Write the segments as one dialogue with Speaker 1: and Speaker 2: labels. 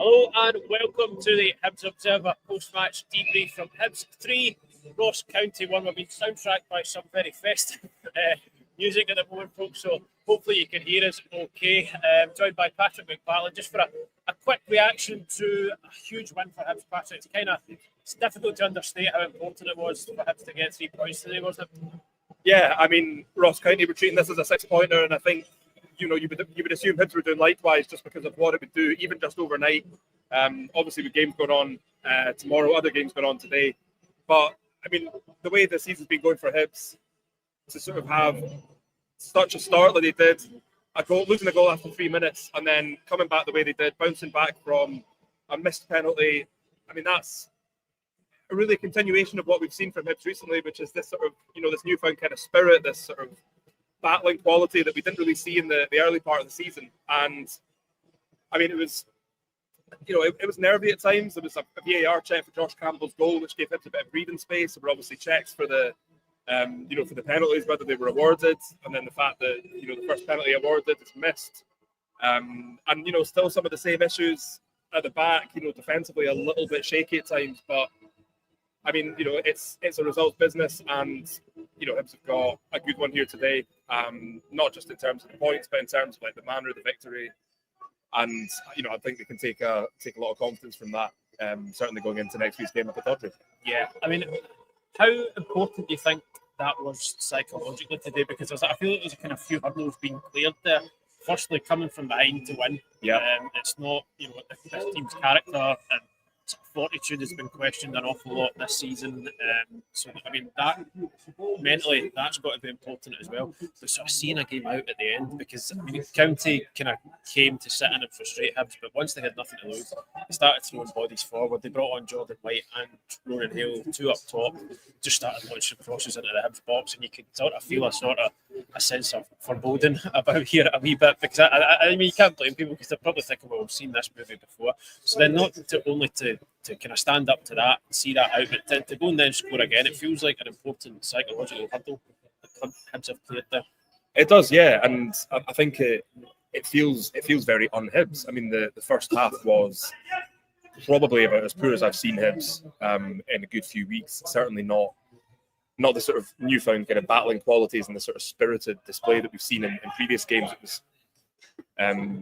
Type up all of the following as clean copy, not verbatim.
Speaker 1: Hello and welcome to the Hibs Observer post-match debrief from Hibs 3, Ross County 1. We've been soundtracked by some very festive music at the moment, folks, so hopefully you can hear us okay. Joined by Patrick McPartlin, just for a quick reaction to a huge win for Hibs. Patrick, it's difficult to understate how important it was for Hibs to get 3 points today, wasn't it?
Speaker 2: Yeah, I mean, Ross County were treating this as a 6-pointer, and I think you would assume Hibs were doing likewise just because of what it would do, even just overnight. Obviously, with games going on tomorrow, other games going on today. But I mean, the way the season's been going for Hibs, to sort of have such a start that they did, losing a goal after 3 minutes, and then coming back the way they did, bouncing back from a missed penalty. I mean, that's a really continuation of what we've seen from Hibs recently, which is this sort of, this newfound kind of spirit, this sort of battling quality that we didn't really see in the early part of the season. And I mean, it was nervy at times. There was a VAR check for Josh Campbell's goal, which gave Hibs a bit of breathing space. There were obviously checks for the for the penalties, whether they were awarded, and then the fact that the first penalty awarded is missed, and still some of the same issues at the back. Defensively a little bit shaky at times, but I mean, it's a results business, and Hibs have got a good one here today. Not just in terms of the points, but in terms of the manner of the victory, and I think they can take a lot of confidence from that. Certainly going into next week's game at McPartlin.
Speaker 1: Yeah, I mean, how important do you think that was psychologically today? Because I feel like there's a kind of few hurdles being cleared there. Firstly, coming from behind to win.
Speaker 2: Yeah,
Speaker 1: it's not this team's character and fortitude has been questioned an awful lot this season. So I mean, that mentally, that's got to be important as well. But sort of seeing a game out at the end, because I mean, County kind of came to sit in and frustrate Hibs, but once they had nothing to lose, they started throwing bodies forward. They brought on Jordan White and Ronan Hale, 2 up top, just started launching crosses into the Hibs box, and you could sort of feel a sense of foreboding about here a wee bit, because I mean, you can't blame people because they're probably thinking, well, we've seen this movie before. So then not to kind of stand up to that, see that out, but to go and then score again, it feels like an important psychological hurdle that Hibs have played there.
Speaker 2: It does, yeah, and I think it feels very un-Hibs. I mean, the first half was probably about as poor as I've seen Hibs in a good few weeks. Certainly not the sort of newfound kind of battling qualities and the sort of spirited display that we've seen in previous games. It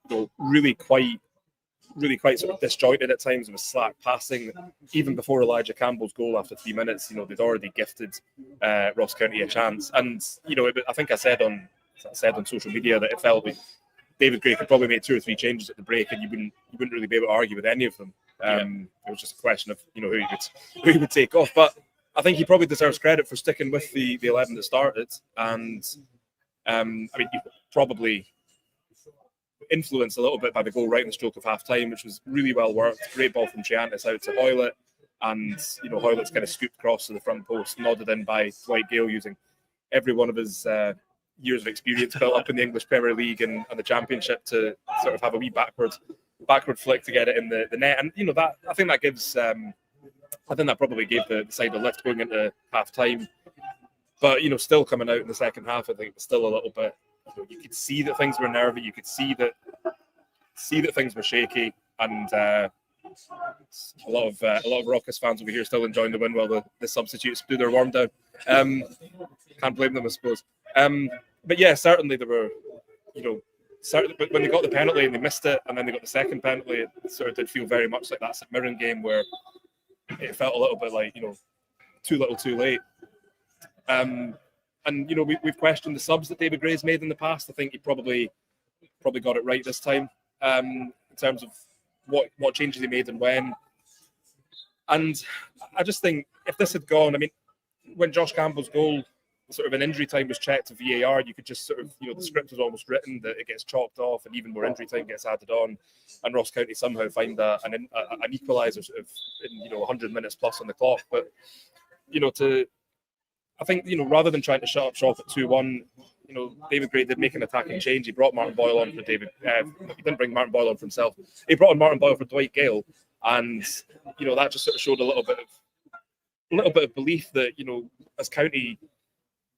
Speaker 2: was really quite sort of disjointed at times. It was slack passing. Even before Elijah Campbell's goal after 3 minutes, they'd already gifted Ross County a chance. And I think I said on social media that it felt like David Gray could probably make 2 or 3 changes at the break, and you wouldn't really be able to argue with any of them. It was just a question of who he would take off. But I think he probably deserves credit for sticking with the 11 that started. And I mean, he probably influenced a little bit by the goal right in the stroke of half time, which was really well worked. Great ball from Chiantis out to Hoylett, and Hoylett's kind of scooped across to the front post, nodded in by Dwight Gale, using every one of his years of experience built up in the English Premier League and the Championship to sort of have a wee backward flick to get it in the net. And that, I think that gives I think that probably gave the side a lift going into half time. But still coming out in the second half, I think it was still a little bit. You could see that things were nervy. You could see that things were shaky, and a lot of Rockers fans over here still enjoying the win while the substitutes do their warm down. Can't blame them, I suppose. But yeah, certainly there were, but when they got the penalty and they missed it, and then they got the second penalty, it sort of did feel very much like that St Mirren game where it felt a little bit like too little, too late. And we've questioned the subs that David Gray's made in the past. I think he probably got it right this time in terms of what changes he made and when. And I just think if this had gone, I mean, when Josh Campbell's goal, sort of an injury time was checked to VAR, you could just sort of, the script was almost written that it gets chalked off and even more injury time gets added on, and Ross County somehow find an equaliser sort of in 100 minutes plus on the clock. But I think rather than trying to shut up shop at 2-1, David Gray did make an attacking change. He brought Martin Boyle on for David. He didn't bring Martin Boyle on for himself. He brought on Martin Boyle for Dwight Gale, and that just sort of showed a little bit of belief that as County,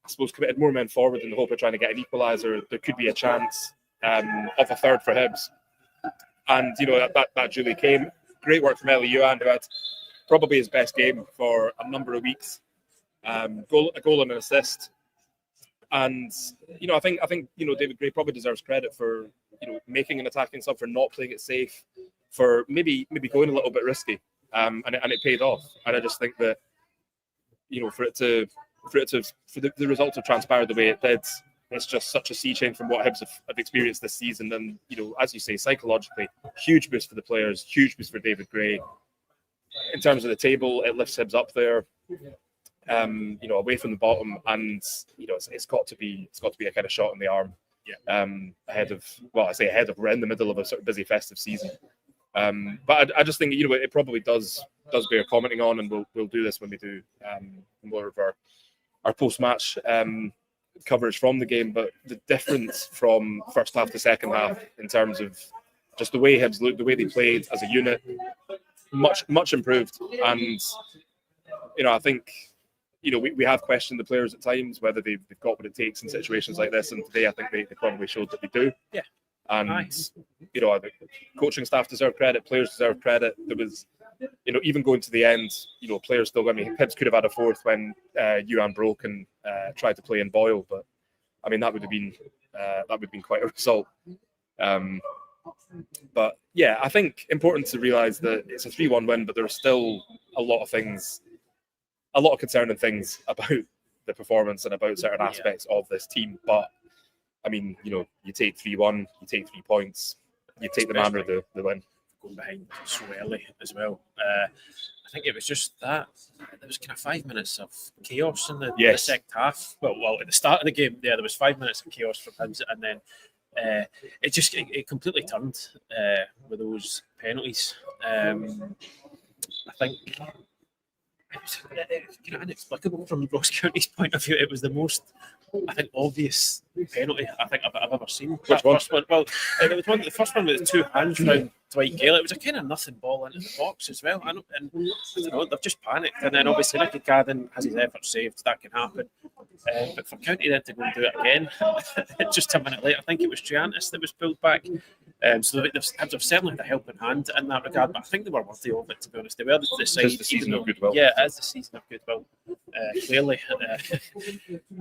Speaker 2: I suppose, committed more men forward in the hope of trying to get an equaliser, there could be a chance of a third for Hibs. And that duly came. Great work from Ellie Ewan, who had probably his best game for a number of weeks. A goal and an assist. And I think David Gray probably deserves credit for making an attacking sub, for not playing it safe, for maybe going a little bit risky, and it paid off. And I just think that for the results to transpire the way it did, it's just such a sea change from what Hibs have experienced this season. And as you say, psychologically, huge boost for the players, huge boost for David Gray. In terms of the table, it lifts Hibs up there. Away from the bottom, and it's got to be a kind of shot in the arm. Ahead of we're in the middle of a sort of busy festive season. But I just think it probably does bear commenting on, and we'll do this when we do more of our post match coverage from the game. But the difference from first half to second half in terms of just the way Hibs looked, the way they played as a unit, much improved. And I think we have questioned the players at times whether they've got what it takes in situations like this, and today I think they probably showed that they do.
Speaker 1: Yeah.
Speaker 2: And
Speaker 1: nice.
Speaker 2: The coaching staff deserve credit, players deserve credit. There was, even going to the end, players still. I mean, Hibs could have had a fourth when Ewan broke and tried to play in Boyle, but I mean that would have been quite a result. But yeah, I think important to realise that it's a 3-1 win, but there are still a lot of concerning things about the performance and about certain aspects of this team. But I mean, you take 3-1, you take 3 points, you take the manner of the win.
Speaker 1: Going behind so early as well. I think it was just that there was kind of 5 minutes of chaos in the second half. Well, at the start of the game, there was 5 minutes of chaos from Hibs, and then it completely turned with those penalties. I think it was kind of inexplicable from Ross County's point of view. It was the most, I think, obvious penalty I think I've ever seen.
Speaker 2: Which one?
Speaker 1: First one? Well, the first one with the two hands round Dwight Gale. It was a kind of nothing ball into the box as well. And I don't know, they've just panicked. And then obviously Nicky Cadden has his effort saved. That can happen. But for County then to go and do it again, just a minute later, I think it was Triantis that was pulled back. So they've certainly had a helping hand in that regard, but I think they were worthy of it, to be honest. They were the side.
Speaker 2: It's the season of goodwill.
Speaker 1: Yeah, it is the season of goodwill, clearly.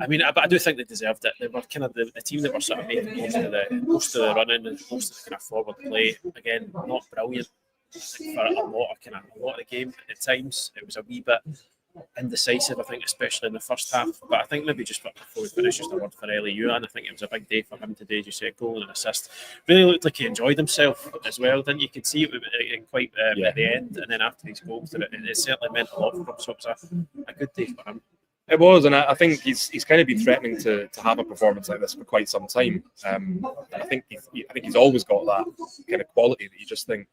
Speaker 1: I mean, but I do think they deserved it. They were kind of the team that were sort of making most of the running and most of the kind of forward play. Again, not brilliant for a lot of the game at times. It was a wee bit indecisive, I think, especially in the first half. But I think maybe just before we finish, just a word for Ellie Ewan. I think it was a big day for him today. Just a goal and an assist. Really looked like he enjoyed himself as well. Didn't you? Could see it quite at the end, and then after his goals, it certainly meant a lot for him. So it was a good day for him.
Speaker 2: It was, and I think he's kind of been threatening to have a performance like this for quite some time. I think he's always got that kind of quality that you just think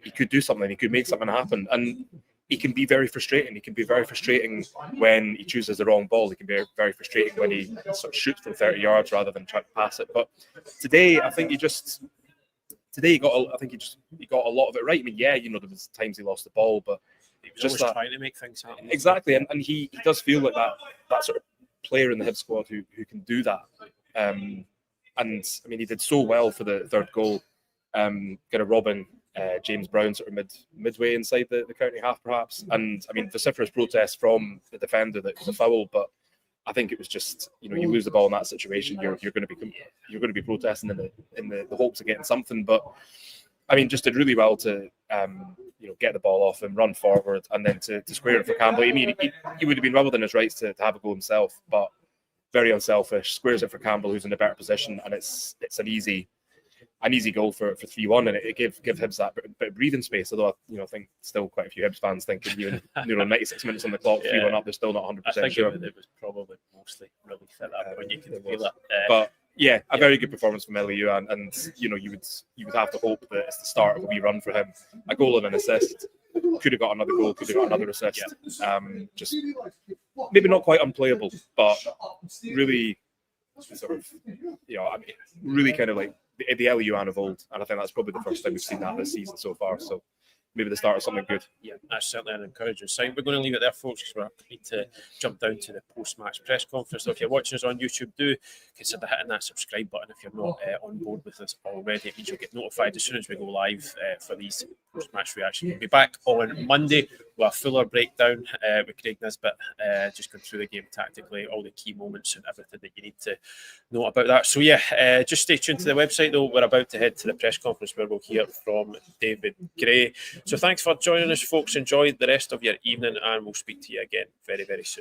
Speaker 2: he could do something, he could make something happen, and he can be very frustrating. He can be very frustrating when he chooses the wrong ball. He can be very frustrating when he sort of shoots from 30 yards rather than trying to pass it. But today, I think he got a lot of it right. I mean, there was times he lost the ball, but
Speaker 1: he was just trying to make things happen.
Speaker 2: Exactly, and he does feel like that sort of player in the Hibs squad who can do that. And I mean, he did so well for the third goal, kind of robbing James Brown sort of midway inside the county half, perhaps. And I mean, vociferous protest from the defender that it was a foul, but I think it was just you lose the ball in that situation, you're going to be protesting in the hopes of getting something. But I mean, just did really well to get the ball off him, run forward, and then to square it for Campbell. I mean, he would have been well within his rights to have a goal himself, but very unselfish. Squares it for Campbell, who's in a better position, and it's an easy goal for 3-1, and it gave Hibs that bit of breathing space. Although I think still quite a few Hibs fans thinking 96 minutes on the clock, 3-1 up, they're still not 100% sure.
Speaker 1: It was probably mostly relief at that point. You could feel it.
Speaker 2: But yeah, a very good performance from Ellie Ewan, and you would have to hope that it's the start of a wee run for him. A goal and an assist. Could have got another goal, could have got another assist. Just maybe not quite unplayable, but really sort of really kind of like the Ellie Ewan of old, and I think that's probably the first time we've seen that this season so far. So maybe the start of something good.
Speaker 1: Yeah, that's certainly an encouraging sign. We're going to leave it there, folks, because we need to jump down to the post-match press conference. So if you're watching us on YouTube, do consider hitting that subscribe button if you're not on board with us already. It means you'll get notified as soon as we go live for these post-match reactions. We'll be back on Monday with a fuller breakdown with Craig Nisbet, just going through the game tactically, all the key moments and everything that you need to know about that. So yeah, just stay tuned to the website though. We're about to head to the press conference where we'll hear from David Gray. So thanks for joining us, folks. Enjoy the rest of your evening, and we'll speak to you again very, very soon.